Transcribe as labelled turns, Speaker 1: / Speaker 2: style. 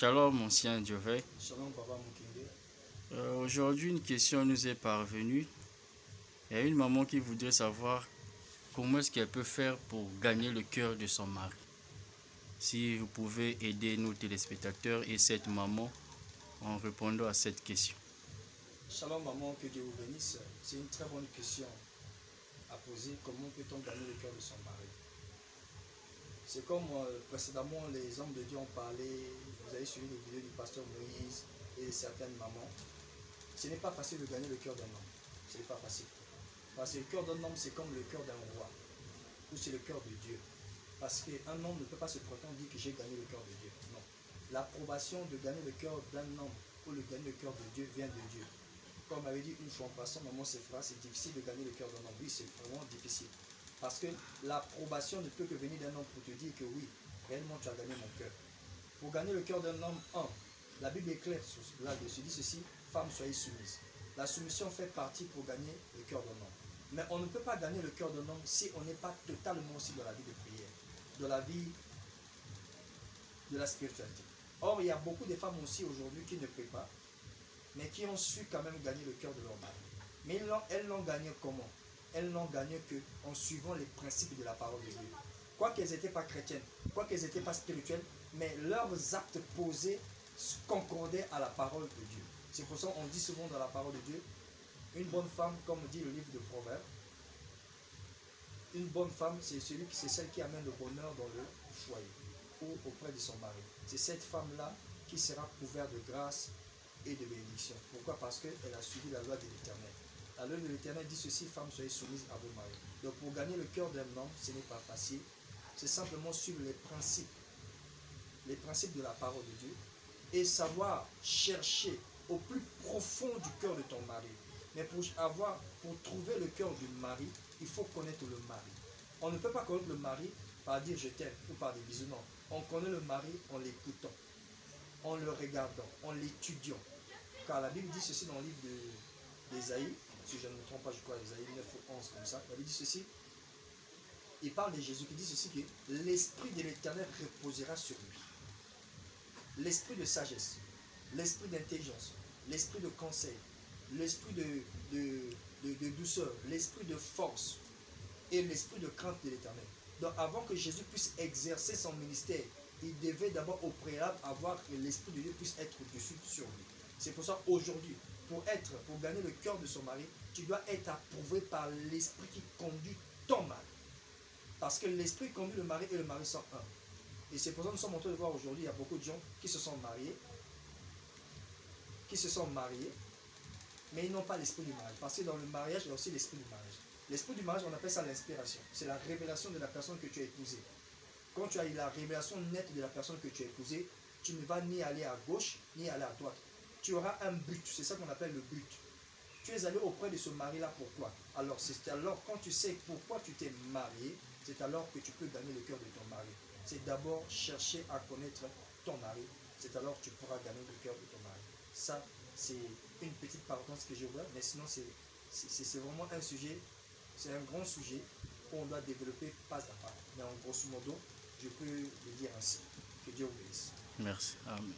Speaker 1: Shalom, ancien Dieuvé.
Speaker 2: Shalom, Papa Mukinde.
Speaker 1: Aujourd'hui, une question nous est parvenue. Il y a une maman qui voudrait savoir comment est-ce qu'elle peut faire pour gagner le cœur de son mari. Si vous pouvez aider nos téléspectateurs et cette maman en répondant à cette question.
Speaker 2: Shalom, maman, que Dieu vous bénisse. C'est une très bonne question à poser. Comment peut-on gagner le cœur de son mari? C'est comme précédemment, les hommes de Dieu ont parlé. Vous avez suivi les vidéos du pasteur Moïse et certaines mamans. Ce n'est pas facile de gagner le cœur d'un homme. Ce n'est pas facile. Parce que le cœur d'un homme, c'est comme le cœur d'un roi. Ou c'est le cœur de Dieu. Parce qu'un homme ne peut pas se prétendre dire que j'ai gagné le cœur de Dieu. Non. L'approbation de gagner le cœur d'un homme ou de gagner le cœur de Dieu vient de Dieu. Comme m'avait dit une fois en passant, maman Séphra, c'est difficile de gagner le cœur d'un homme. Oui, c'est vraiment difficile. Parce que l'approbation ne peut que venir d'un homme pour te dire que oui, réellement tu as gagné mon cœur. Pour gagner le cœur d'un homme, la Bible est claire là-dessus. Dit ceci, femme, soyez soumise. La soumission fait partie pour gagner le cœur d'un homme. Mais on ne peut pas gagner le cœur d'un homme si on n'est pas totalement aussi dans la vie de prière, dans la vie de la spiritualité. Or, il y a beaucoup de femmes aussi aujourd'hui qui ne prient pas, mais qui ont su quand même gagner le cœur de leur mari. Mais elles l'ont gagné comment? Elles l'ont gagné en suivant les principes de la parole de Dieu. Quoiqu'elles n'étaient pas chrétiennes, quoiqu'elles n'étaient pas spirituelles, mais leurs actes posés concordaient à la parole de Dieu. C'est pour ça qu'on dit souvent dans la parole de Dieu, une bonne femme, comme dit le livre de Proverbes, une bonne femme, c'est celle qui amène le bonheur dans le foyer ou auprès de son mari. C'est cette femme-là qui sera couverte de grâce et de bénédiction. Pourquoi? Parce qu'elle a suivi la loi de l'Éternel. La loi de l'Éternel dit ceci, femmes, soyez soumises à vos maris. Donc pour gagner le cœur d'un homme, ce n'est pas facile. C'est simplement suivre les principes de la parole de Dieu et savoir chercher au plus profond du cœur de ton mari. Mais pour trouver le cœur du mari, il faut connaître le mari. On ne peut pas connaître le mari par dire je t'aime ou par des bisous. Non. On connaît le mari en l'écoutant, en le regardant, en l'étudiant. Car la Bible dit ceci dans le livre d'Ésaïe, si je ne me trompe pas, je crois, Ésaïe 9 ou 11 comme ça. La Bible dit ceci. Il parle de Jésus qui dit ceci, que l'Esprit de l'Éternel reposera sur lui. L'esprit de sagesse, l'esprit d'intelligence, l'esprit de conseil, l'esprit de douceur, l'esprit de force et l'esprit de crainte de l'Éternel. Donc avant que Jésus puisse exercer son ministère, il devait d'abord au préalable avoir que l'Esprit de Dieu puisse être au-dessus sur lui. C'est pour ça aujourd'hui, pour gagner le cœur de son mari, tu dois être approuvé par l'Esprit qui conduit ton mari. Parce que l'Esprit conduit le mari et le mari sont un. Et c'est pour ça que nous sommes en train de voir aujourd'hui, il y a beaucoup de gens qui se sont mariés, mais ils n'ont pas l'esprit du mariage. Parce que dans le mariage, il y a aussi l'esprit du mariage. L'esprit du mariage, on appelle ça l'inspiration. C'est la révélation de la personne que tu as épousée. Quand tu as eu la révélation nette de la personne que tu as épousée, tu ne vas ni aller à gauche, ni aller à droite. Tu auras un but, c'est ça qu'on appelle le but. Tu es allé auprès de ce mari-là, pourquoi? Alors, c'est alors quand tu sais pourquoi tu t'es marié, c'est alors que tu peux gagner le cœur de ton mari. C'est d'abord chercher à connaître ton mari, c'est alors que tu pourras gagner le cœur de ton mari. Ça, c'est une petite parenthèse que j'ai ouverte, mais sinon, c'est vraiment un sujet, c'est un grand sujet qu'on doit développer pas à pas. Mais en grosso modo, je peux le dire ainsi. Que Dieu vous bénisse.
Speaker 1: Merci. Amen.